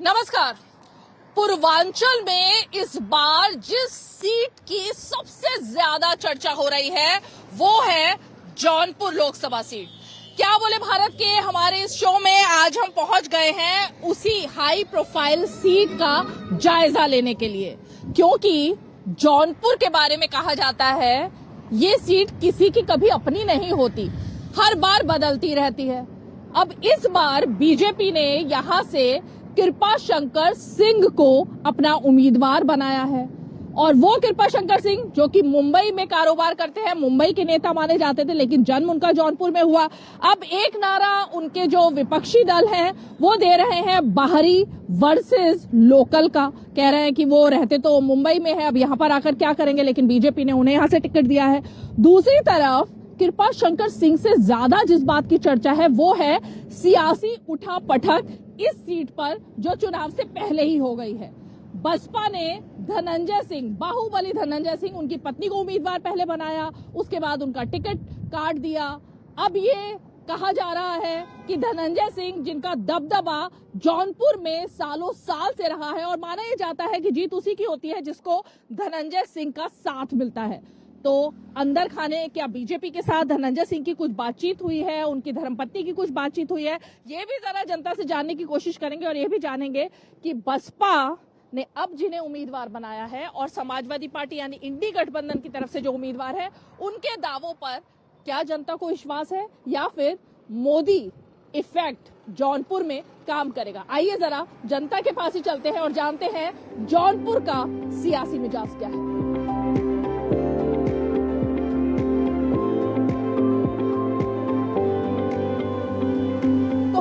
नमस्कार। पूर्वांचल में इस बार जिस सीट की सबसे ज्यादा चर्चा हो रही है वो है जौनपुर लोकसभा सीट। क्या बोले भारत के हमारे इस शो में आज हम पहुंच गए हैं उसी हाई प्रोफाइल सीट का जायजा लेने के लिए, क्योंकि जौनपुर के बारे में कहा जाता है ये सीट किसी की कभी अपनी नहीं होती, हर बार बदलती रहती है। अब इस बार बीजेपी ने यहां से कृपा शंकर सिंह को अपना उम्मीदवार बनाया है और वो कृपा शंकर सिंह जो कि मुंबई में कारोबार करते हैं, मुंबई के नेता माने जाते थे, लेकिन जन्म उनका जौनपुर में हुआ। अब एक नारा उनके जो विपक्षी दल हैं वो दे रहे हैं बाहरी वर्सेस लोकल का, कह रहे हैं कि वो रहते तो मुंबई में है, अब यहां पर आकर क्या करेंगे, लेकिन बीजेपी ने उन्हें यहां से टिकट दिया है। दूसरी तरफ कृपा शंकर सिंह से ज्यादा जिस बात की चर्चा है वो है सियासी उठापटक इस सीट पर जो चुनाव से पहले ही हो गई है। बसपा ने धनंजय सिंह, बाहुबली धनंजय सिंह, उनकी पत्नी को उम्मीदवार पहले बनाया, उसके बाद उनका टिकट काट दिया। अब ये कहा जा रहा है कि धनंजय सिंह जिनका दबदबा जौनपुर में सालों साल से रहा है और माना यह जाता है कि जीत उसी की होती है जिसको धनंजय सिंह का साथ मिलता है, तो अंदर खाने क्या बीजेपी के साथ धनंजय सिंह की कुछ बातचीत हुई है, उनकी धर्मपत्नी की कुछ बातचीत हुई है, ये भी जरा जनता से जानने की कोशिश करेंगे और ये भी जानेंगे कि बसपा ने अब जिन्हें उम्मीदवार बनाया है और समाजवादी पार्टी यानी इंडी गठबंधन की तरफ से जो उम्मीदवार है उनके दावों पर क्या जनता को विश्वास है या फिर मोदी इफेक्ट जौनपुर में काम करेगा। आइए जरा जनता के पास ही चलते हैं और जानते हैं जौनपुर का सियासी मिजाज क्या है।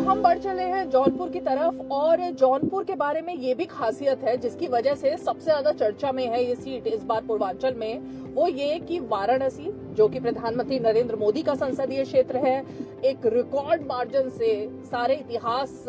हम बढ़ चले हैं जौनपुर की तरफ और जौनपुर के बारे में ये भी खासियत है जिसकी वजह से सबसे ज्यादा चर्चा में है ये सीट इस बार पूर्वांचल में, वो ये कि वाराणसी जो कि प्रधानमंत्री नरेंद्र मोदी का संसदीय क्षेत्र है, एक रिकॉर्ड मार्जिन से सारे इतिहास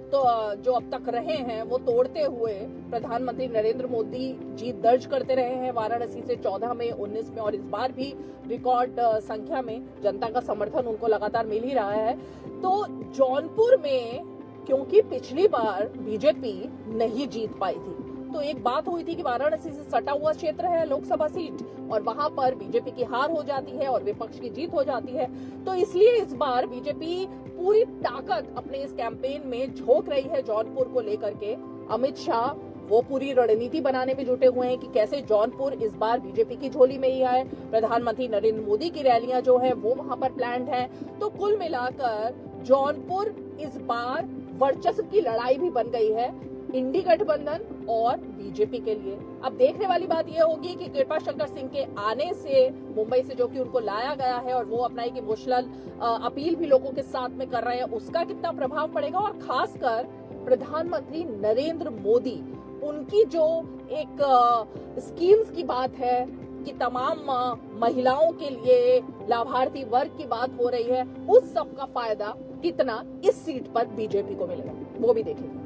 तो जो अब तक रहे हैं वो तोड़ते हुए प्रधानमंत्री नरेंद्र मोदी जीत दर्ज करते रहे हैं वाराणसी से 14 में, 19 में और इस बार भी रिकॉर्ड संख्या में जनता का समर्थन उनको लगातार मिल ही रहा है। तो जौनपुर में क्योंकि पिछली बार बीजेपी नहीं जीत पाई थी तो एक बात हुई थी कि वाराणसी से सटा हुआ क्षेत्र है लोकसभा सीट और वहां पर बीजेपी की हार हो जाती है और विपक्ष की जीत हो जाती है, तो इसलिए इस बार बीजेपी पूरी ताकत अपने इस कैंपेन में झोंक रही है जौनपुर को लेकर के। अमित शाह वो पूरी रणनीति बनाने में जुटे हुए हैं कि कैसे जौनपुर इस बार बीजेपी की झोली में ही आए। प्रधानमंत्री नरेंद्र मोदी की रैलियां जो है वो वहां पर प्लान्ड है, तो कुल मिलाकर जौनपुर इस बार वर्चस्व की लड़ाई भी बन गई है इंडी गठबंधन और बीजेपी के लिए। अब देखने वाली बात यह होगी कि कृपा शंकर सिंह के आने से मुंबई से जो कि उनको लाया गया है और वो अपना एक इमोशनल अपील भी लोगों के साथ में कर रहे हैं, उसका कितना प्रभाव पड़ेगा और खासकर प्रधानमंत्री नरेंद्र मोदी उनकी जो एक स्कीम्स की बात है कि तमाम महिलाओं के लिए लाभार्थी वर्ग की बात हो रही है, उस सब का फायदा कितना इस सीट पर बीजेपी को मिलेगा वो भी देखेंगे।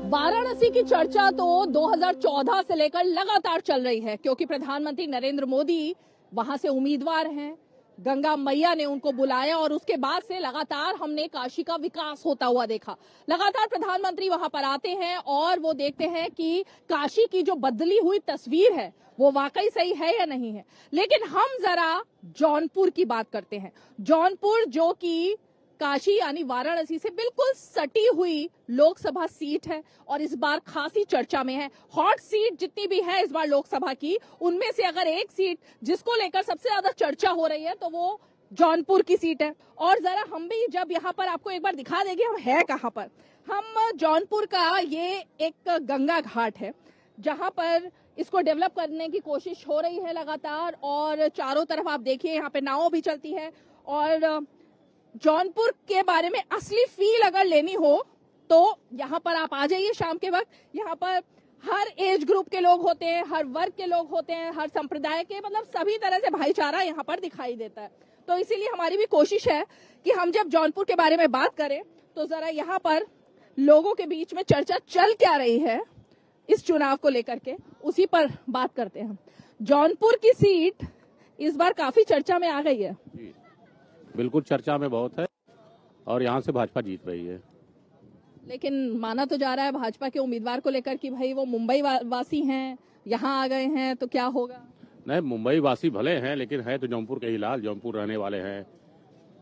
वाराणसी की चर्चा तो 2014 से लेकर लगातार चल रही है क्योंकि प्रधानमंत्री नरेंद्र मोदी वहां से उम्मीदवार हैं, गंगा मैया ने उनको बुलाया और उसके बाद से लगातार हमने काशी का विकास होता हुआ देखा। लगातार प्रधानमंत्री वहां पर आते हैं और वो देखते हैं कि काशी की जो बदली हुई तस्वीर है वो वाकई सही है या नहीं है। लेकिन हम जरा जौनपुर की बात करते हैं। जौनपुर जो कि काशी यानी वाराणसी से बिल्कुल सटी हुई लोकसभा सीट है और इस बार खासी चर्चा में है। हॉट सीट जितनी भी है इस बार लोकसभा की, उनमें से अगर एक सीट जिसको लेकर सबसे ज्यादा चर्चा हो रही है तो वो जौनपुर की सीट है। और जरा हम भी जब यहाँ पर आपको एक बार दिखा देंगे हम है कहाँ पर। हम जौनपुर का ये एक गंगा घाट है जहां पर इसको डेवलप करने की कोशिश हो रही है लगातार और चारों तरफ आप देखिए यहाँ पे नाव भी चलती है। और जौनपुर के बारे में असली फील अगर लेनी हो तो यहाँ पर आप आ जाइए शाम के वक्त। यहाँ पर हर एज ग्रुप के लोग होते हैं, हर वर्ग के लोग होते हैं, हर संप्रदाय के, मतलब सभी तरह से भाईचारा यहाँ पर दिखाई देता है। तो इसीलिए हमारी भी कोशिश है कि हम जब जौनपुर के बारे में बात करें तो जरा यहाँ पर लोगों के बीच में चर्चा चल क्या रही है इस चुनाव को लेकर के, उसी पर बात करते हैं। जौनपुर की सीट इस बार काफी चर्चा में आ गई है। जी, बिल्कुल चर्चा में बहुत है और यहाँ से भाजपा जीत रही है। लेकिन माना तो जा रहा है भाजपा के उम्मीदवार को लेकर कि भाई वो मुंबई वासी हैं, यहाँ आ गए हैं तो क्या होगा। नहीं, मुंबई वासी भले हैं लेकिन है तो जौनपुर के ही लाल, जौनपुर रहने वाले हैं,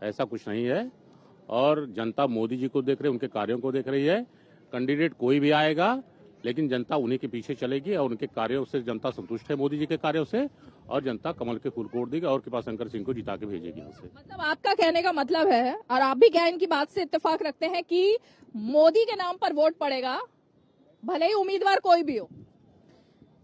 ऐसा कुछ नहीं है। और जनता मोदी जी को देख रही है, उनके कार्यों को देख रही है। कैंडिडेट कोई भी आएगा लेकिन जनता उन्हीं के पीछे चलेगी और उनके कार्यों से जनता संतुष्ट है, मोदी जी के कार्यों से, और जनता कमल के फूल कोड़ देगी और कृपाशंकर सिंह को जिता के भेजेगी यहाँ से। मतलब आपका कहने का मतलब है, और आप भी क्या इनकी बात से इत्तेफाक रखते हैं कि मोदी के नाम पर वोट पड़ेगा, भले ही उम्मीदवार कोई भी हो।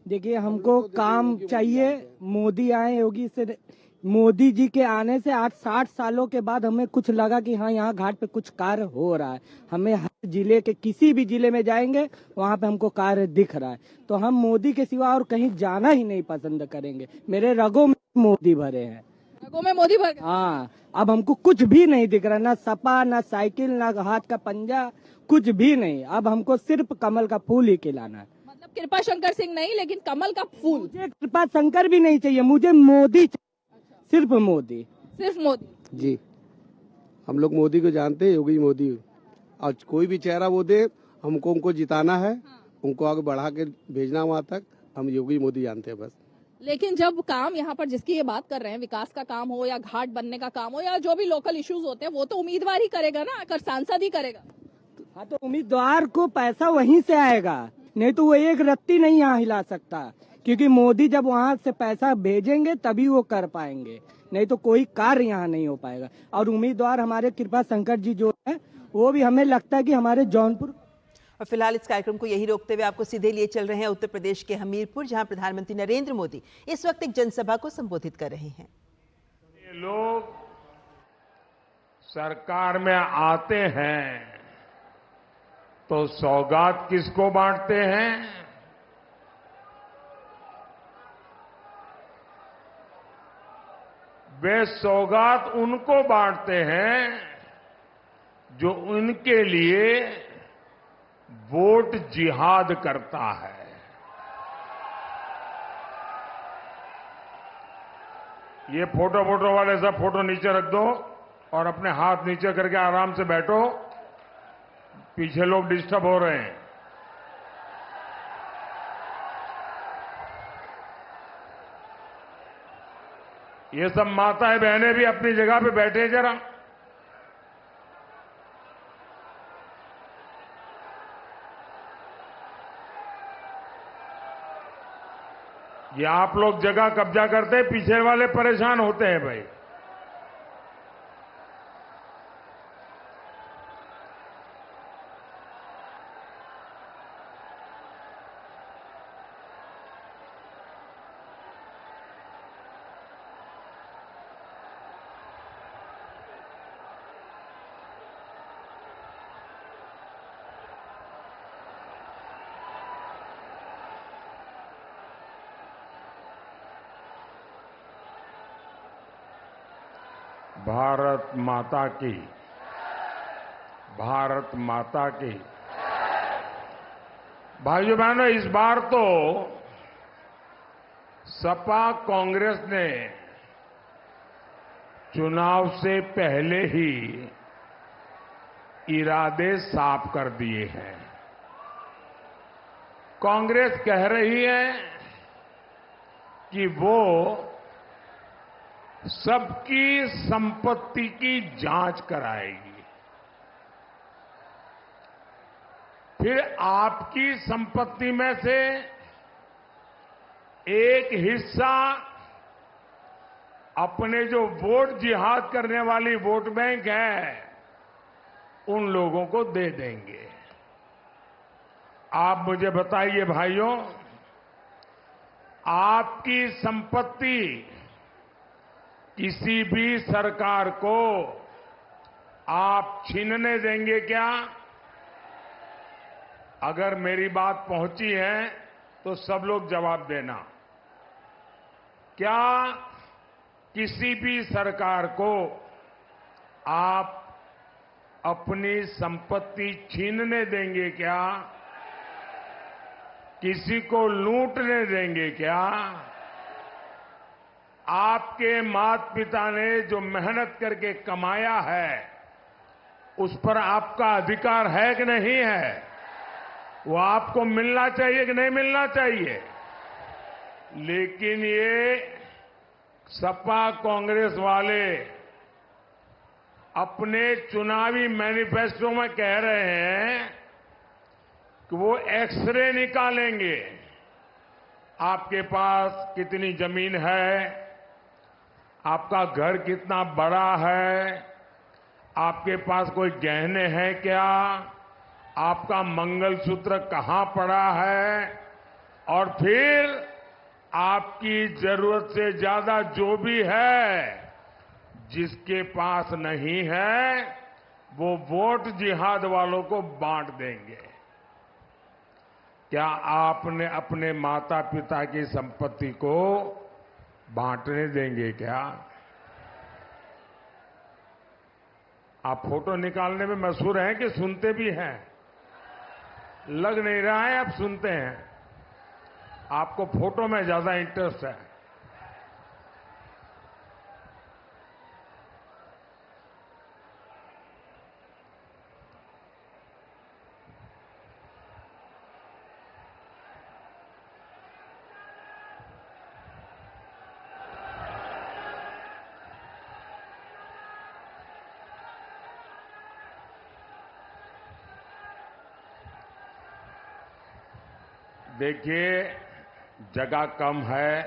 देखिए, हमको काम चाहिए, मोदी आए, योगी से, मोदी जी के आने से आज 60 सालों के बाद हमें कुछ लगा कि हाँ, यहाँ घाट पे कुछ कार्य हो रहा है। हमें हर जिले के किसी भी जिले में जाएंगे वहाँ पे हमको कार्य दिख रहा है, तो हम मोदी के सिवा और कहीं जाना ही नहीं पसंद करेंगे। मेरे रगों में मोदी भरे हैं, रगों में मोदी भर गए। हाँ, अब हमको कुछ भी नहीं दिख रहा, ना सपा, ना साइकिल, ना हाथ का पंजा, कुछ भी नहीं। अब हमको सिर्फ कमल का फूल ही खिलाना है। मतलब कृपा शंकर सिंह नहीं, लेकिन कमल का फूल। मुझे कृपा शंकर भी नहीं चाहिए, मुझे मोदी चाहिए, सिर्फ मोदी, सिर्फ मोदी। जी, हम लोग मोदी को जानते हैं, योगी मोदी। आज कोई भी चेहरा वो दे, हमको उनको जिताना है, उनको आगे बढ़ा के भेजना वहाँ तक। हम योगी मोदी जानते हैं बस। लेकिन जब काम यहाँ पर जिसकी ये बात कर रहे हैं, विकास का काम हो या घाट बनने का काम हो या जो भी लोकल इश्यूज होते हैं, वो तो उम्मीदवार ही करेगा ना, आकर सांसद ही करेगा। हाँ, तो उम्मीदवार को पैसा वहीं से आएगा, नहीं तो वो एक रत्ती नहीं यहाँ हिला सकता, क्योंकि मोदी जब वहाँ से पैसा भेजेंगे तभी वो कर पाएंगे, नहीं तो कोई कार्य यहाँ नहीं हो पाएगा। और उम्मीदवार हमारे कृपा शंकर जी जो है, वो भी हमें लगता है कि हमारे जौनपुर। और फिलहाल इस कार्यक्रम को यही रोकते हुए आपको सीधे लिए चल रहे हैं उत्तर प्रदेश के हमीरपुर, जहां प्रधानमंत्री नरेंद्र मोदी इस वक्त एक जनसभा को संबोधित कर रहे हैं। ये लोग सरकार में आते हैं तो सौगात किसको बांटते हैं? वे सौगात उनको बांटते हैं जो उनके लिए वोट जिहाद करता है। ये फोटो वाले सब फोटो नीचे रख दो और अपने हाथ नीचे करके आराम से बैठो, पीछे लोग डिस्टर्ब हो रहे हैं। ये सब माताएं बहनें भी अपनी जगह पे बैठे जरा। ये आप लोग जगह कब्जा करते हैं, पीछे वाले परेशान होते हैं भाई। भारत माता की, भारत माता की। भाइयों बहनों, इस बार तो सपा कांग्रेस ने चुनाव से पहले ही इरादे साफ कर दिए हैं। कांग्रेस कह रही है कि वो सबकी संपत्ति की जांच कराएगी, फिर आपकी संपत्ति में से एक हिस्सा अपने जो वोट जिहाद करने वाली वोट बैंक है उन लोगों को दे देंगे। आप मुझे बताइए भाइयों, आपकी संपत्ति किसी भी सरकार को आप छीनने देंगे क्या? अगर मेरी बात पहुंची है तो सब लोग जवाब देना। क्या किसी भी सरकार को आप अपनी संपत्ति छीनने देंगे क्या? किसी को लूटने देंगे क्या? आपके माता पिता ने जो मेहनत करके कमाया है उस पर आपका अधिकार है कि नहीं है? वो आपको मिलना चाहिए कि नहीं मिलना चाहिए? लेकिन ये सपा कांग्रेस वाले अपने चुनावी मैनिफेस्टो में कह रहे हैं कि वो एक्सरे निकालेंगे। आपके पास कितनी जमीन है, आपका घर कितना बड़ा है, आपके पास कोई गहने हैं क्या, आपका मंगलसूत्र कहां पड़ा है, और फिर आपकी जरूरत से ज्यादा जो भी है, जिसके पास नहीं है वो वोट जिहाद वालों को बांट देंगे। क्या आपने अपने माता पिता की संपत्ति को बांटने देंगे क्या? आप फोटो निकालने में मशहूर हैं कि सुनते भी हैं? लग नहीं रहा है आप सुनते हैं। आपको फोटो में ज्यादा इंटरेस्ट है। देखिए, जगह कम है,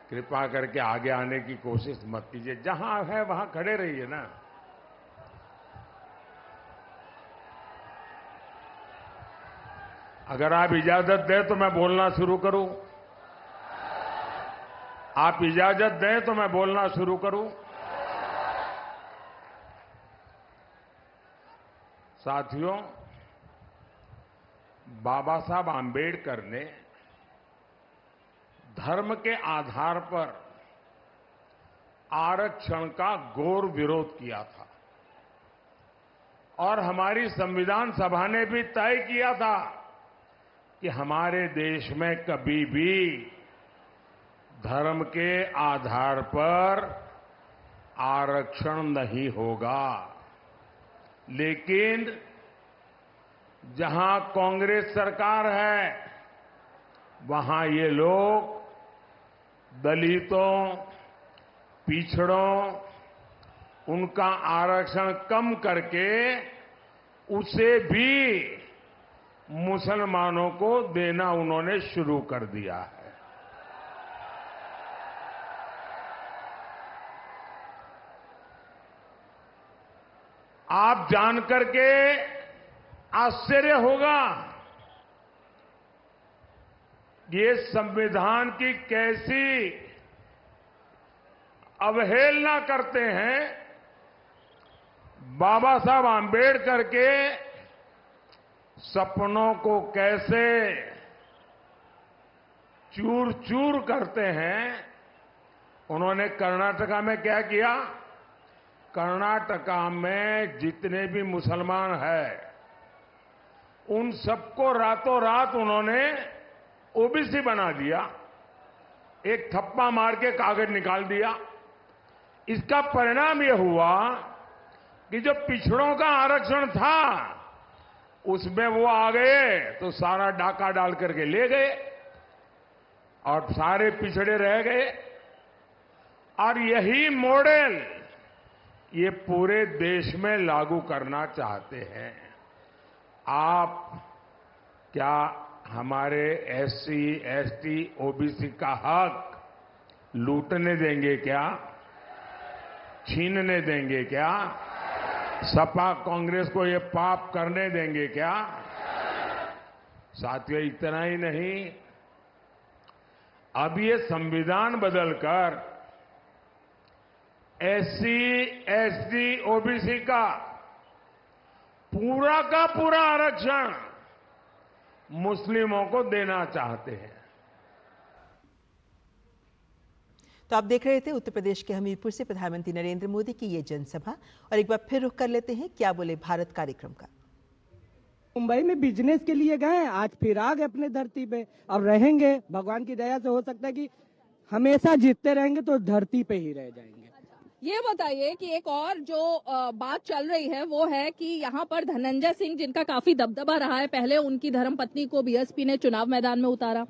कृपा करके आगे आने की कोशिश मत कीजिए। जहां है वहां खड़े रहिए ना। अगर आप इजाजत दें तो मैं बोलना शुरू करूं। आप इजाजत दें तो मैं बोलना शुरू करूं। साथियों, बाबा साहब आंबेडकर ने धर्म के आधार पर आरक्षण का घोर विरोध किया था और हमारी संविधान सभा ने भी तय किया था कि हमारे देश में कभी भी धर्म के आधार पर आरक्षण नहीं होगा। लेकिन जहां कांग्रेस सरकार है वहां ये लोग दलितों, पिछड़ों, उनका आरक्षण कम करके उसे भी मुसलमानों को देना उन्होंने शुरू कर दिया है। आप जानकर के आश्चर्य होगा ये संविधान की कैसी अवहेलना करते हैं। बाबा साहब आंबेडकर के सपनों को कैसे चूर चूर करते हैं। उन्होंने कर्नाटका में क्या किया? कर्नाटका में जितने भी मुसलमान हैं उन सबको रातों रात उन्होंने ओबीसी बना दिया। एक थप्पा मार के कागज निकाल दिया। इसका परिणाम यह हुआ कि जो पिछड़ों का आरक्षण था उसमें वो आ गए तो सारा डाका डाल करके ले गए और सारे पिछड़े रह गए। और यही मॉडल ये पूरे देश में लागू करना चाहते हैं। आप क्या हमारे एससी, एसटी, ओबीसी का हक लूटने देंगे क्या? छीनने देंगे क्या? सपा कांग्रेस को ये पाप करने देंगे क्या? साथियों, इतना ही नहीं, अब ये संविधान बदलकर एससी, एसटी, ओबीसी का पूरा आरक्षण मुस्लिमों को देना चाहते हैं। तो आप देख रहे थे उत्तर प्रदेश के हमीरपुर से प्रधानमंत्री नरेंद्र मोदी की ये जनसभा। और एक बार फिर रुख कर लेते हैं क्या बोले भारत कार्यक्रम का। मुंबई में बिजनेस के लिए गए, आज फिर आ गए अपने धरती पे और रहेंगे। भगवान की दया से हो सकता है कि हमेशा जीतते रहेंगे तो धरती पे ही रह जाएंगे। ये बताइए कि एक और जो बात चल रही है वो है कि यहाँ पर धनंजय सिंह, जिनका काफी दबदबा रहा है, पहले उनकी धर्मपत्नी को बीएसपी ने चुनाव मैदान में उतारा,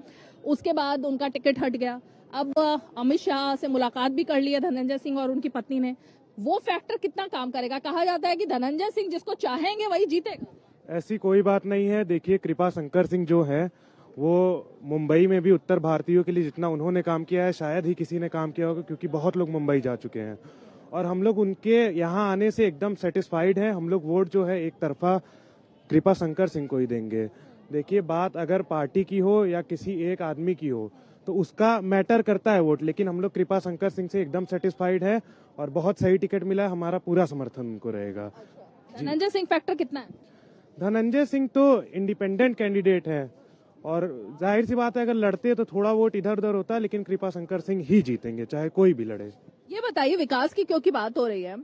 उसके बाद उनका टिकट हट गया, अब अमित शाह से मुलाकात भी कर ली है धनंजय सिंह और उनकी पत्नी ने। वो फैक्टर कितना काम करेगा? कहा जाता है कि धनंजय सिंह जिसको चाहेंगे वही जीतेगा। ऐसी कोई बात नहीं है। देखिए, कृपा शंकर सिंह जो है वो मुंबई में भी उत्तर भारतीयों के लिए जितना उन्होंने काम किया है शायद ही किसी ने काम किया होगा, क्योंकि बहुत लोग मुंबई जा चुके हैं और हम लोग उनके यहाँ आने से एकदम सेटिस्फाइड हैं। हम लोग वोट जो है एक तरफा कृपा शंकर सिंह को ही देंगे। देखिए, बात अगर पार्टी की हो या किसी एक आदमी की हो तो उसका मैटर करता है वोट, लेकिन हम लोग कृपा शंकर सिंह से एकदम सेटिस्फाइड है और बहुत सही टिकट मिला है, हमारा पूरा समर्थन उनको रहेगा। धनंजय सिंह फैक्टर कितना है? धनंजय सिंह तो इंडिपेंडेंट कैंडिडेट है और जाहिर सी बात है अगर लड़ते तो थोड़ा वोट इधर उधर होता है, लेकिन कृपा शंकर सिंह ही जीतेंगे चाहे कोई भी लड़े। ये बताइए, विकास की क्योंकि बात हो रही है,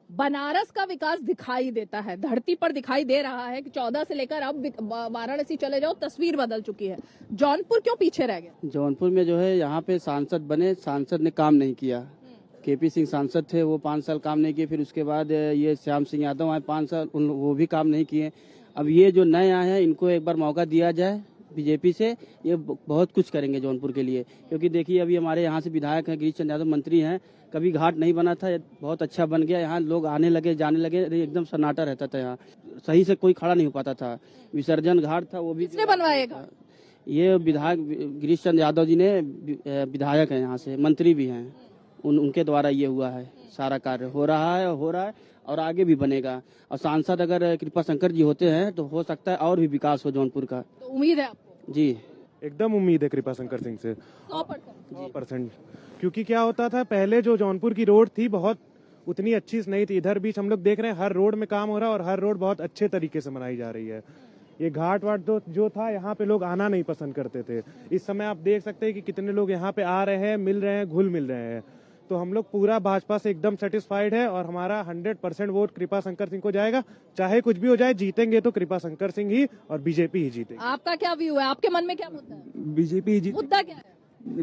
बनारस का विकास दिखाई देता है, धरती पर दिखाई दे रहा है कि 14 से लेकर अब वाराणसी चले जाओ, तस्वीर बदल चुकी है। जौनपुर क्यों पीछे रह गया? जौनपुर में जो है यहाँ पे सांसद बने, सांसद ने काम नहीं किया। केपी सिंह सांसद थे, वो 5 साल काम नहीं किए। फिर उसके बाद ये श्याम सिंह यादव आए 5 साल, वो भी काम नहीं किए। अब ये जो नए आए हैं इनको एक बार मौका दिया जाए बीजेपी से, ये बहुत कुछ करेंगे जौनपुर के लिए। क्योंकि देखिए अभी हमारे यहाँ से विधायक हैं गिरीश चंद्र यादव, मंत्री हैं, कभी घाट नहीं बना था, बहुत अच्छा बन गया। यहाँ लोग आने लगे जाने लगे, एकदम सन्नाटा रहता था, यहाँ सही से कोई खड़ा नहीं हो पाता था। विसर्जन घाट था वो भी किसने बनवाएगा? ये विधायक गिरीश चंद्र यादव जी ने, विधायक है यहाँ से, मंत्री भी हैं, उनके द्वारा ये हुआ है। सारा कार्य हो रहा है और आगे भी बनेगा। और सांसद अगर कृपा शंकर जी होते हैं तो हो सकता है और भी विकास हो जौनपुर का। तो उम्मीद है आपको? जी एकदम उम्मीद है कृपा शंकर सिंह से 100%। क्योंकि क्या होता था पहले, जो जौनपुर की रोड थी बहुत उतनी अच्छी नहीं थी। इधर बीच हम लोग देख रहे हैं हर रोड में काम हो रहा है और हर रोड बहुत अच्छे तरीके से बनाई जा रही है। ये घाट वाट जो था यहाँ पे लोग आना नहीं पसंद करते थे। इस समय आप देख सकते हैं कि कितने लोग यहाँ पे आ रहे हैं, मिल रहे हैं, घुल मिल रहे हैं। तो हम लोग पूरा भाजपा से एकदम सेटिस्फाइड है और हमारा 100% वोट कृपा शंकर सिंह को जाएगा। चाहे कुछ भी हो जाए, जीतेंगे तो कृपा शंकर सिंह ही और बीजेपी ही जीतेगी। आपका क्या व्यू है? आपके मन में क्या मुद्दा है? बीजेपी ही मुद्दा क्या है?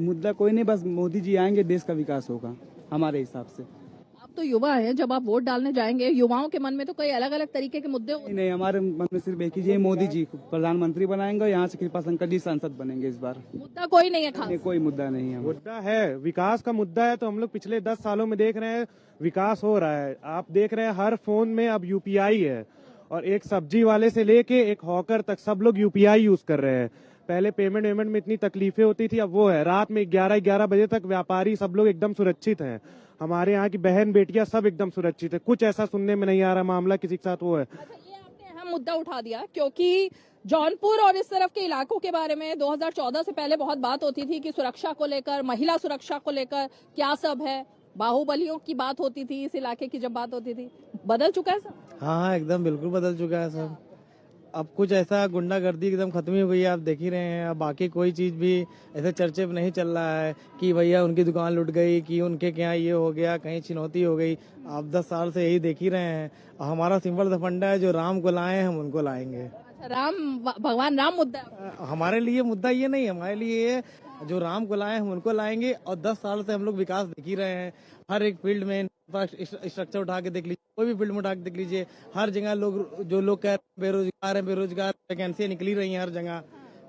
मुद्दा कोई नहीं, बस मोदी जी आएंगे, देश का विकास होगा हमारे हिसाब से। आप तो युवा हैं, जब आप वोट डालने जाएंगे युवाओं के मन में तो कई अलग अलग तरीके के मुद्दे होते हैं। नहीं, हमारे मन में सिर्फ एक ही है, मोदी जी प्रधानमंत्री बनाएंगे और यहाँ से कृपा शंकर जी सांसद बनेंगे इस बार। मुद्दा कोई नहीं है खास? नहीं, कोई मुद्दा नहीं है। मुद्दा है, विकास का मुद्दा है। तो हम लोग पिछले 10 सालों में देख रहे हैं विकास हो रहा है। आप देख रहे हैं हर फोन में अब यूपीआई है और एक सब्जी वाले से लेके एक हॉकर तक सब लोग यूपीआई यूज कर रहे हैं। पहले पेमेंट में इतनी तकलीफें होती थी, अब वो है। रात में 11 बजे तक व्यापारी सब लोग एकदम सुरक्षित हैं। हमारे यहाँ की बहन बेटियां सब एकदम सुरक्षित है। कुछ ऐसा सुनने में नहीं आ रहा मामला किसी के साथ वो है। अच्छा, ये आपने अहम मुद्दा उठा दिया, क्योंकि जौनपुर और इस तरफ के इलाकों के बारे में 2014 से पहले बहुत बात होती थी कि सुरक्षा को लेकर, महिला सुरक्षा को लेकर क्या सब है, बाहुबलियों की बात होती थी इस इलाके की। जब बात होती थी, बदल चुका है सब? हाँ, एकदम बिल्कुल बदल चुका है सब। अब कुछ ऐसा गुंडागर्दी एकदम खत्म ही हो गई है, आप देख ही रहे हैं। अब बाकी कोई चीज भी ऐसे चर्चे में नहीं चल रहा है कि भैया उनकी दुकान लुट गई, कि उनके क्या ये हो गया, कहीं छिनौती हो गई। आप 10 साल से यही देख ही रहे हैं। हमारा सिंपल सा फंडा है, जो राम को लाए हम उनको लाएंगे। अच्छा, भगवान राम मुद्दा है हमारे लिए मुद्दा ये नहीं, हमारे लिए ये जो राम को लाए हम उनको लाएंगे। और 10 साल से हम लोग विकास देख ही रहे हैं। हर एक फील्ड में स्ट्रक्चर उठा के देख लीजिए, कोई भी फील्ड में उठा के देख लीजिए, हर जगह जो लोग कह रहे हैं बेरोजगार, वैकेंसी निकली रही हैं हर जगह।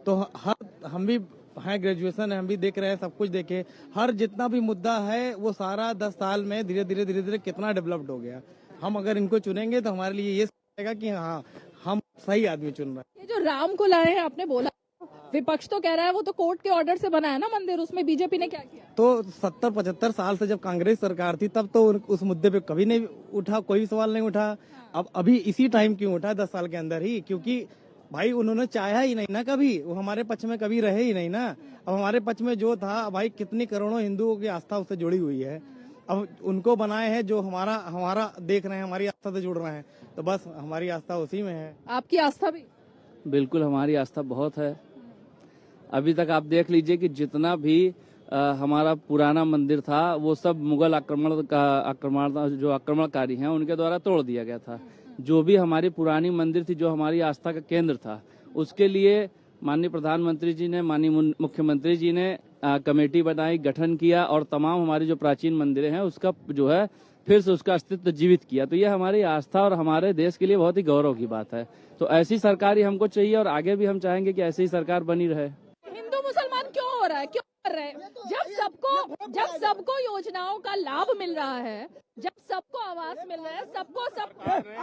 तो हम भी हैं, ग्रेजुएशन है, हम भी देख रहे हैं, सब कुछ देखे। हर जितना भी मुद्दा है वो सारा 10 साल में धीरे धीरे कितना डेवलप्ड हो गया। हम अगर इनको चुनेंगे तो हमारे लिए ये रहेगा कि हाँ, हम सही आदमी चुन रहे हैं। ये जो राम को लाए हैं, आपने बोला, विपक्ष तो कह रहा है वो तो कोर्ट के ऑर्डर से बना है ना मंदिर, उसमें बीजेपी ने क्या किया? तो 70-75 साल से जब कांग्रेस सरकार थी तब तो उस मुद्दे पे कभी नहीं उठा, कोई भी सवाल नहीं उठा। अब अभी इसी टाइम क्यों उठा, 10 साल के अंदर ही? क्योंकि भाई उन्होंने चाहा ही नहीं ना, कभी वो हमारे पक्ष में कभी रहे ही नहीं ना। अब हमारे पक्ष में जो था, भाई कितनी करोड़ों हिंदुओं की आस्था उससे जुड़ी हुई है। अब उनको बनाए हैं जो हमारा देख रहे हैं, हमारी आस्था से जुड़ रहे हैं, तो बस हमारी आस्था उसी में है। आपकी आस्था भी? बिल्कुल, हमारी आस्था बहुत है। अभी तक आप देख लीजिए कि जितना भी हमारा पुराना मंदिर था वो सब मुगल जो आक्रमणकारी हैं उनके द्वारा तोड़ दिया गया था। जो भी हमारी पुरानी मंदिर थी, जो हमारी आस्था का केंद्र था, उसके लिए माननीय प्रधानमंत्री जी ने, माननीय मुख्यमंत्री जी ने कमेटी बनाई, गठन किया और तमाम हमारे जो प्राचीन मंदिरें हैं उसका जो है फिर से उसका अस्तित्व जीवित किया। तो ये हमारी आस्था और हमारे देश के लिए बहुत ही गौरव की बात है। तो ऐसी सरकार ही हमको चाहिए और आगे भी हम चाहेंगे कि ऐसी ही सरकार बनी रहे। हिंदू मुसलमान क्यों हो रहा है, क्यों कर रहे हैं? जब सबको योजनाओं का लाभ मिल रहा है, जब सबको आवास मिल रहा है, सबको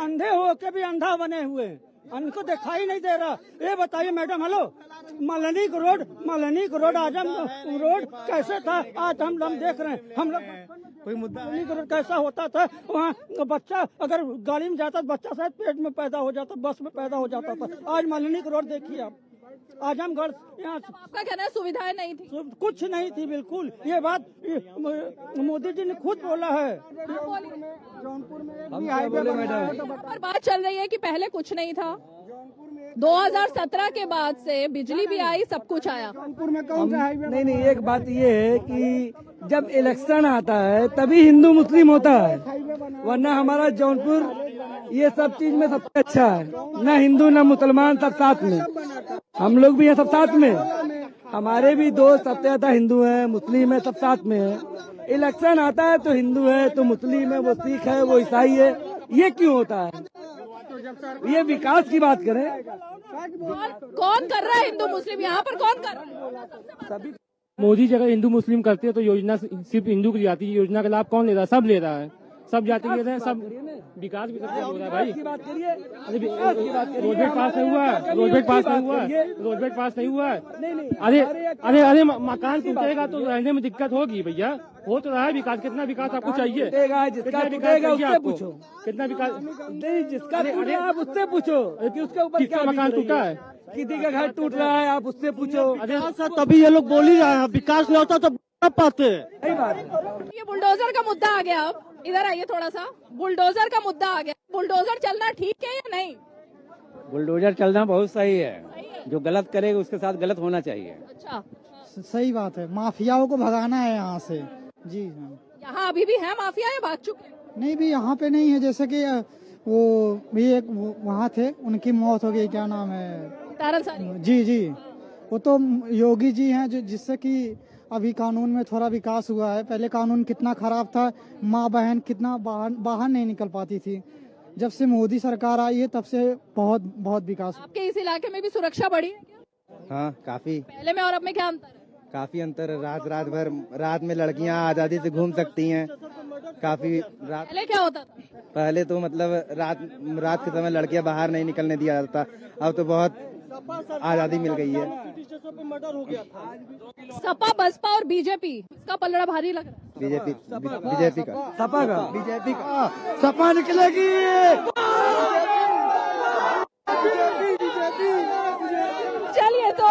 अंधे होके भी अंधा बने हुए, उनको दिखाई नहीं दे रहा। ये बताइए मैडम, हेलो, मलनिक रोड आजम रोड कैसे था? आज हम देख रहे हैं, हम लोग कोई मुद्दा मलनिक रोड कैसा होता था? वहाँ बच्चा अगर गाड़ी में जाता बच्चा शायद पेट में पैदा हो जाता, बस में पैदा हो जाता था। आज मलनिक रोड देखिए आप, आजमगढ़ यहाँ आपका कहना है सुविधाएं नहीं थी, कुछ नहीं थी बिल्कुल। ये बात मोदी जी ने खुद बोला है। जौनपुर में पर बात चल रही है कि पहले कुछ नहीं था, 2017 के बाद से बिजली भी आई, सब कुछ आया। जौनपुर में कौन सा हाईवे? नहीं, एक बात ये है कि जब इलेक्शन आता है तभी हिंदू मुस्लिम होता है, वरना हमारा जौनपुर ये सब चीज में सबसे अच्छा है। न हिंदू न मुसलमान, सब साथ में, हम लोग भी हैं सब साथ में। हमारे भी दोस्त सबसे ज्यादा हिंदू हैं, मुस्लिम है, सब साथ में है। इलेक्शन आता है तो हिंदू है, तो मुस्लिम है, वो सिख है, वो ईसाई है। ये क्यों होता है? ये विकास की बात करें। कौन कर रहा है हिंदू मुस्लिम यहाँ पर, कौन कर रहा है? मोदी जी अगर हिंदू मुस्लिम करते हैं तो योजना सिर्फ हिंदू की जाती है, योजना का लाभ कौन ले रहा है? सब ले रहा है, सब जाति ले रहे हैं, सब विकास भी सबसे हो रहा है भाई। रोडवेज पास नहीं हुआ, रोडवेज पास नहीं हुआ, रोडवेज पास नहीं हुआ। अरे मकान टूटेगा तो रहने में दिक्कत होगी भैया। हो तो रहा है विकास, कितना विकास आपको चाहिए? जिसका टूटेगा उससे पूछो, कितना विकास नहीं, जिसका टूटेगा आप उससे पूछो कि उसके ऊपर क्या मकान टूटा है, किसी का घर टूट रहा है, आप उससे पूछो। तभी ये लोग बोल ही रहे हैं, विकास नहीं होता तो पाते। ये बुलडोजर का मुद्दा आ गया, अब इधर आइए थोड़ा सा। बुलडोजर का मुद्दा आ गया, बुलडोजर चलना ठीक है या नहीं? बुलडोजर चलना बहुत सही है, जो गलत करेगा उसके साथ गलत होना चाहिए। अच्छा, सही बात है, माफियाओं को भगाना है यहाँ से। जी यहाँ अभी भी है माफिया या भाग चुके? नहीं, भी यहाँ पे नहीं है। जैसे कि वो भी एक वहाँ थे, उनकी मौत हो गई, क्या नाम है? तारलसारी। जी, वो तो योगी जी हैं, जो जिससे कि अभी कानून में थोड़ा विकास हुआ है। पहले कानून कितना खराब था, माँ बहन कितना बाहर नहीं निकल पाती थी। जब से मोदी सरकार आई है तब से बहुत विकास। आपके इस इलाके में भी सुरक्षा बढ़ी है क्या? हाँ, काफी। पहले में और अब में क्या अंतर है? काफी अंतर है। रात भर रात में लड़कियां आजादी से घूम सकती हैं, काफी। पहले क्या होता था? पहले तो मतलब रात के समय लड़कियां बाहर नहीं निकलने दिया जाता, अब तो बहुत आजादी मिल गई है। सपा, बसपा और बीजेपी, इसका पलड़ा भारी लग रहा है। बीजेपी का, सपा का, बीजेपी का, सपा निकलेगी। चलिए, तो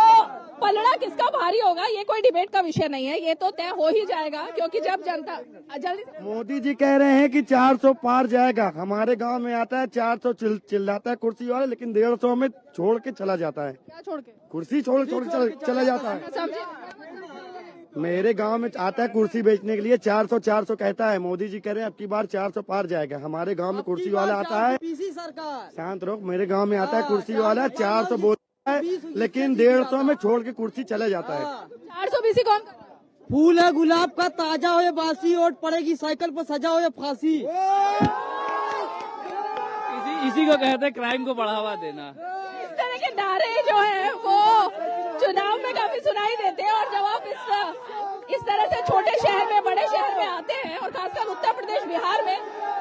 पलड़ा किसका भारी होगा ये कोई डिबेट का विषय नहीं है, ये तो तय हो ही जाएगा, क्योंकि जब जनता जल्दी। मोदी जी कह रहे हैं कि 400 पार जाएगा। हमारे गांव में आता है 400 चिल्लाता है कुर्सी वाले, लेकिन 150 में छोड़ के चला जाता है। क्या छोड़ के? कुर्सी छोड़ चला जाता है। समझे? मेरे गांव में आता है कुर्सी बेचने के लिए, 400 कहता है। मोदी जी कह रहे हैं अब की बार 400 पार जाएगा। हमारे गांव में कुर्सी वाला आता है, शांत रहो, मेरे गांव में आता है कुर्सी वाला 400 बोलता है, लेकिन 150 में छोड़ के कुर्सी चले जाता है। 400 बीसी कौन? फूल है गुलाब का, ताजा हो या बासी, ओट पड़ेगी साइकिल पर सजा हो या फांसी। इसी को कहते हैं क्राइम को बढ़ावा देना। इस तरह के नारे जो है वो चुनाव में काफी सुनाई देते हैं, और जब आप इस तरह से छोटे शहर में, बड़े शहर में आते हैं, और खासकर उत्तर प्रदेश, बिहार में,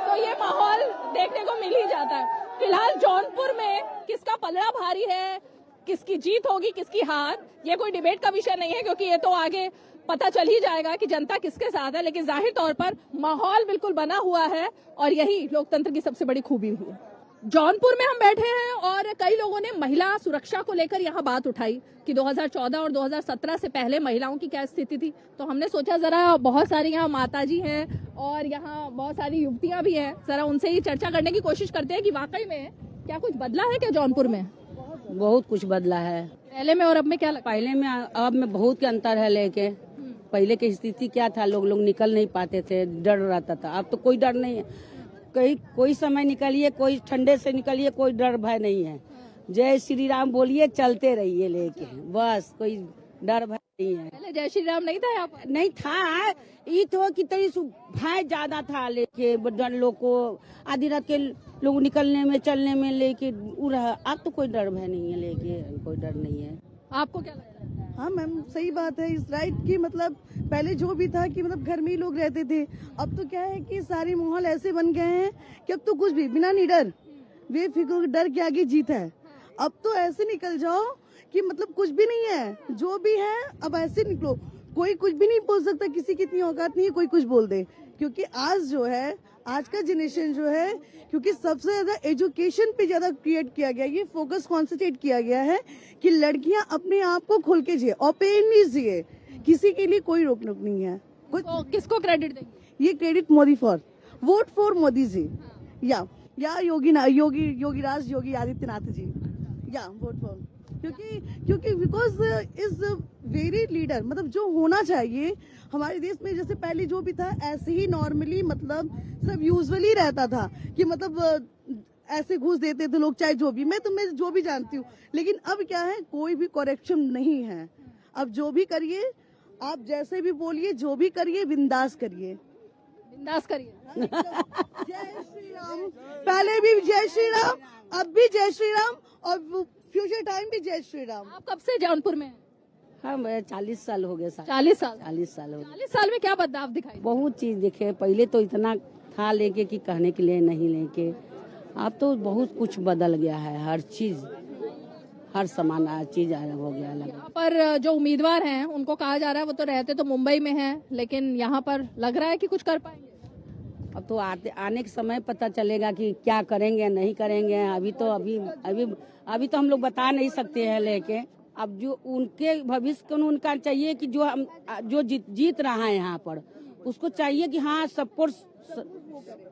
तो ये माहौल देखने को मिल ही जाता है। फिलहाल जौनपुर में किसका पलड़ा भारी है, किसकी जीत होगी, किसकी हार, ये कोई डिबेट का विषय नहीं है, क्योंकि ये तो आगे पता चल ही जाएगा कि जनता किसके साथ है। लेकिन जाहिर तौर पर माहौल बिल्कुल बना हुआ है, और यही लोकतंत्र की सबसे बड़ी खूबी है। जौनपुर में हम बैठे हैं और कई लोगों ने महिला सुरक्षा को लेकर यहाँ बात उठाई कि 2014 और 2017 से पहले महिलाओं की क्या स्थिति थी। तो हमने सोचा जरा, बहुत सारी यहाँ माताजी हैं और यहाँ बहुत सारी युवतियां भी हैं, जरा उनसे ही चर्चा करने की कोशिश करते हैं कि वाकई में क्या कुछ बदला है क्या जौनपुर में? बहुत कुछ बदला है, पहले में और अब में क्या लगता है? पहले में अब में बहुत के अंतर है। लेके पहले की स्थिति क्या था, लोग निकल नहीं पाते थे, डर रहता था। अब तो कोई डर नहीं है, कोई समय निकलिए, कोई ठंडे से निकलिए, कोई डर भय नहीं है। जय श्री राम बोलिए, चलते रहिए लेके, बस कोई डर भय नहीं है। पहले जय श्री राम नहीं था यहाँ पर? नहीं था, ये तो कि तरी भय ज्यादा था लेके लोग को, आधी रात के लोग निकलने में चलने में लेके अब तो कोई डर भय नहीं है, लेके कोई डर नहीं है। आपको क्या लगता है? हाँ मैम, सही बात है इस राइट की। मतलब पहले जो भी था कि मतलब घर में ही लोग रहते थे, अब तो क्या है कि सारे माहौल ऐसे बन गए हैं कि अब तो कुछ भी बिना निडर, बेफिक्र, डर के आगे जीत है। अब तो ऐसे निकल जाओ कि मतलब कुछ भी नहीं है, जो भी है अब ऐसे निकलो, कोई कुछ भी नहीं बोल सकता, किसी की इतनी औकात नहीं है कोई कुछ बोल दे। क्योंकि आज जो है, आज का जनरेशन जो है, क्योंकि सबसे ज्यादा एजुकेशन पे ज्यादा क्रिएट किया गया, ये फोकस कॉन्सेंट्रेट किया गया है कि लड़कियां अपने आप को खोल के जिए, ओपनली जिए, किसी के लिए कोई रोक टोक नहीं है। तो किसको क्रेडिट देंगे? ये credit Modi for, vote for Modi ji, या योगीराज योगी आदित्यनाथ जी, या वोट फॉर, क्योंकि बिकॉज इज वेरी लीडर, मतलब जो होना चाहिए हमारे देश में। जैसे पहले जो भी था ऐसे ही नॉर्मली, मतलब सब यूजुअली रहता था कि मतलब ऐसे घूस देते थे लोग, चाहे जो भी, मैं जो भी जानती हूँ। लेकिन अब क्या है, कोई भी करेक्शन नहीं है। अब जो भी करिए, आप जैसे भी बोलिए, जो भी करिए, बिंदास करिए, बिंदास करिए। जय श्री राम, पहले भी जय श्री राम, अब भी जय श्री राम, और फ्यूचर टाइम भी जय श्री राम। आप कब से जौनपुर में हैं? हम 40 साल हो गए। 40 साल? 40 साल हो गए। 40 साल में क्या बदलाव दिखाई? बहुत चीज दिखे। पहले तो इतना था लेके कि कहने के लिए नहीं लेके, अब तो बहुत कुछ बदल गया है। हर चीज, हर सामान, हर चीज हो गया लगा। यहाँ पर जो उम्मीदवार हैं उनको कहा जा रहा है वो तो रहते तो मुंबई में हैं, लेकिन यहाँ पर लग रहा है कि कुछ कर पाएंगे। अब तो आने के समय पता चलेगा कि क्या करेंगे नहीं करेंगे। अभी तो हम लोग बता नहीं सकते हैं लेके। अब जो उनके भविष्य को उनका चाहिए कि जो जीत रहा है यहाँ पर, उसको चाहिए कि हाँ सपोर्ट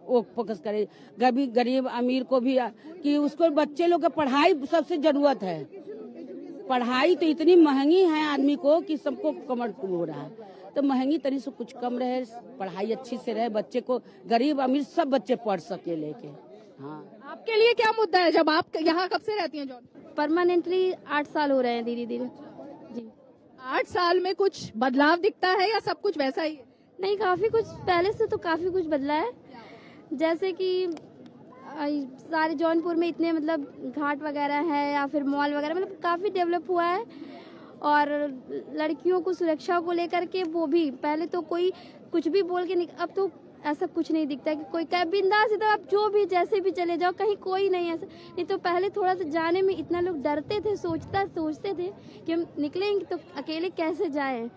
वो फोकस करे, गरीब अमीर को भी, कि उसको बच्चे लोग का पढ़ाई सबसे जरूरत है। पढ़ाई तो इतनी महंगी है आदमी को कि सबको कमर हो रहा है, तो महंगी तरी से कुछ कम रहे, पढ़ाई अच्छी से रहे, बच्चे को, गरीब अमीर सब बच्चे पढ़ सके लेके। हाँ, आपके लिए क्या मुद्दा है? जब आप यहाँ कब से रहती हैं जौनपुर? परमानेंटली 8 साल हो रहे हैं, धीरे धीरे जी। 8 साल में कुछ बदलाव दिखता है या सब कुछ वैसा ही है? नहीं, काफी कुछ पहले से तो काफी कुछ बदला है। जैसे कि सारे जौनपुर में इतने मतलब घाट वगैरह है या फिर मॉल वगैरह, मतलब काफी डेवलप हुआ है। और लड़कियों को सुरक्षा को लेकर के वो भी, पहले तो कोई कुछ भी बोल के अब तो ऐसा कुछ नहीं दिखता कि कोई क्या बिंदास है, तो आप जो भी जैसे भी चले जाओ, कहीं कोई नहीं ऐसा नहीं। तो पहले थोड़ा सा जाने में इतना लोग डरते थे, सोचते थे कि हम निकलेंगे तो अकेले कैसे जाएं,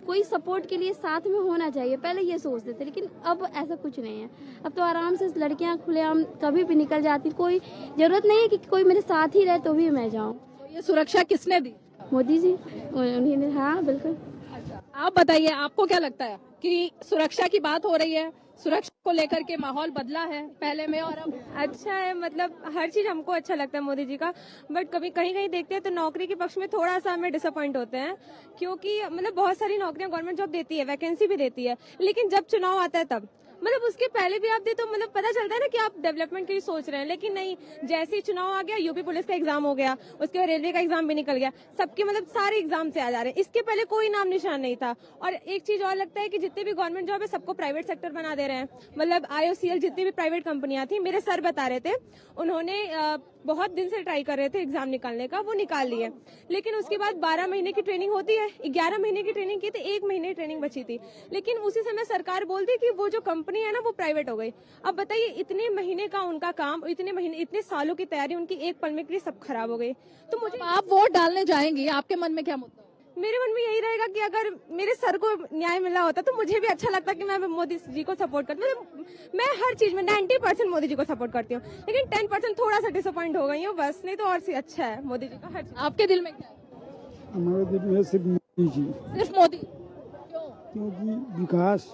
कोई सपोर्ट के लिए साथ में होना चाहिए, पहले ये सोचते थे। लेकिन अब ऐसा कुछ नहीं है। अब तो आराम से लड़कियां खुलेआम कभी भी निकल जाती, कोई जरूरत नहीं है कि कोई मेरे साथ ही रहे तो भी मैं जाऊँ। तो ये सुरक्षा किसने दी? मोदी जी, उन्हीं ने। हाँ बिल्कुल। अच्छा, आप बताइए, आपको क्या लगता है कि सुरक्षा की बात हो रही है, सुरक्षा को लेकर के माहौल बदला है पहले में और अब? अच्छा है, मतलब हर चीज हमको अच्छा लगता है मोदी जी का, बट कभी कहीं कहीं देखते हैं तो नौकरी के पक्ष में थोड़ा सा हमें डिसअपॉइंट होते हैं, क्योंकि मतलब बहुत सारी नौकरियां गवर्नमेंट जॉब देती है, वैकेंसी भी देती है, लेकिन जब चुनाव आता है तब, मतलब उसके पहले भी आप दे तो मतलब पता चलता है ना कि आप डेवलपमेंट के लिए सोच रहे हैं। लेकिन नहीं, जैसे ही चुनाव आ गया, यूपी पुलिस का एग्जाम हो गया, उसके बाद रेलवे का एग्जाम भी निकल गया, सबके मतलब सारे एग्जाम से आ जा रहे हैं। इसके पहले कोई नाम निशान नहीं था। और एक चीज और लगता है कि जितने भी गवर्नमेंट जॉब है सबको प्राइवेट सेक्टर बना दे रहे हैं। मतलब IOCL जितनी भी प्राइवेट कंपनियां थी, मेरे सर बता रहे थे, उन्होंने बहुत दिन से ट्राई कर रहे थे एग्जाम निकालने का, वो निकाल लिए। लेकिन उसके बाद 12 महीने की ट्रेनिंग होती है, 11 महीने की ट्रेनिंग की थी, 1 महीने ट्रेनिंग बची थी। लेकिन उसी समय सरकार बोलती कि वो जो कंपनी है ना वो प्राइवेट हो गई। अब बताइए, इतने महीने का उनका काम, इतने सालों की तैयारी उनकी एक पल में के लिए सब खराब हो गई। तो मुझे, आप वोट डालने जाएंगी, आपके मन में क्या मुद्दा? मेरे मन में यही रहेगा कि अगर मेरे सर को न्याय मिला होता तो मुझे भी अच्छा लगता कि मैं मोदी जी को सपोर्ट करती हूँ। मैं हर चीज में 90% मोदी जी को सपोर्ट करती हूँ, लेकिन 10% थोड़ा सा डिसअपॉइंट हो गई हूँ बस, नहीं तो और से अच्छा है मोदी जी का हर चीज। आपके दिल में क्या है? हमारे दिल में सिर्फ मोदी जी। सिर्फ मोदी? क्योंकि विकास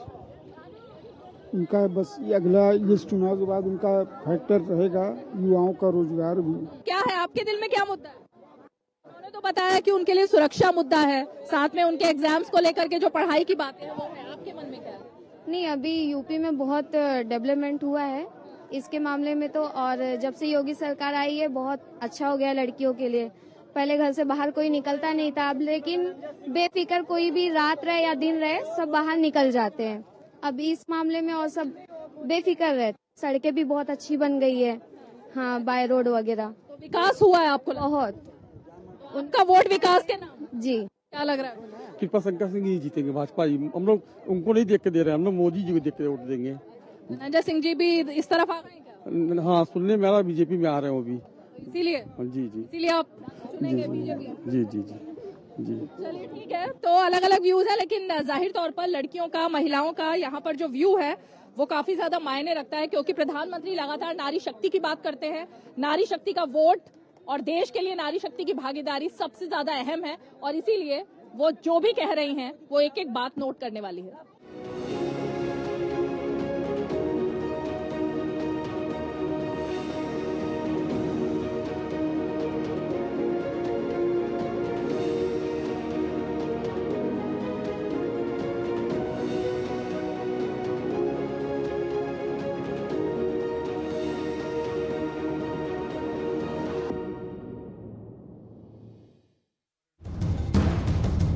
उनका बस ये अगला इस चुनाव के बाद उनका फैक्टर रहेगा, युवाओं का रोजगार भी। क्या है आपके दिल में क्या मुद्दा है? उन्होंने तो बताया कि उनके लिए सुरक्षा मुद्दा है, साथ में उनके एग्जाम्स को लेकर के जो पढ़ाई की बातें हैं वो है। आपके मन में क्या है? नहीं, अभी यूपी में बहुत डेवलपमेंट हुआ है इसके मामले में तो, और जब से योगी सरकार आई है बहुत अच्छा हो गया लड़कियों के लिए। पहले घर से बाहर कोई निकलता नहीं था, अब लेकिन बेफिक्र कोई भी रात रहे या दिन रहे सब बाहर निकल जाते हैं। अब इस मामले में और सब बेफिक्र रहे। सड़कें भी बहुत अच्छी बन गई है, हाँ, बाय रोड वगैरह। तो विकास हुआ है आपको? बहुत। उनका वोट विकास के नाम? जी। क्या लग रहा है? कृपा शंकर सिंह ही जीतेंगे, भाजपा जी। हम लोग उनको नहीं देख के दे रहे हैं, हम लोग मोदी जी को देख के वोट देंगे। धनंजय सिंह जी भी इस तरफ आ गए क्या? हाँ, सुनने में आ रहा बीजेपी में आ रहे हैं वो भी, इसीलिए? जी जी, इसीलिए आप चुनेंगे बीजेपी? जी जी जी जी। चलिए ठीक है, तो अलग अलग व्यूज है, लेकिन जाहिर तौर पर लड़कियों का, महिलाओं का यहाँ पर जो व्यू है वो काफी ज्यादा मायने रखता है, क्योंकि प्रधानमंत्री लगातार नारी शक्ति की बात करते हैं। नारी शक्ति का वोट और देश के लिए नारी शक्ति की भागीदारी सबसे ज्यादा अहम है, और इसीलिए वो जो भी कह रही हैं वो एक एक बात नोट करने वाली है।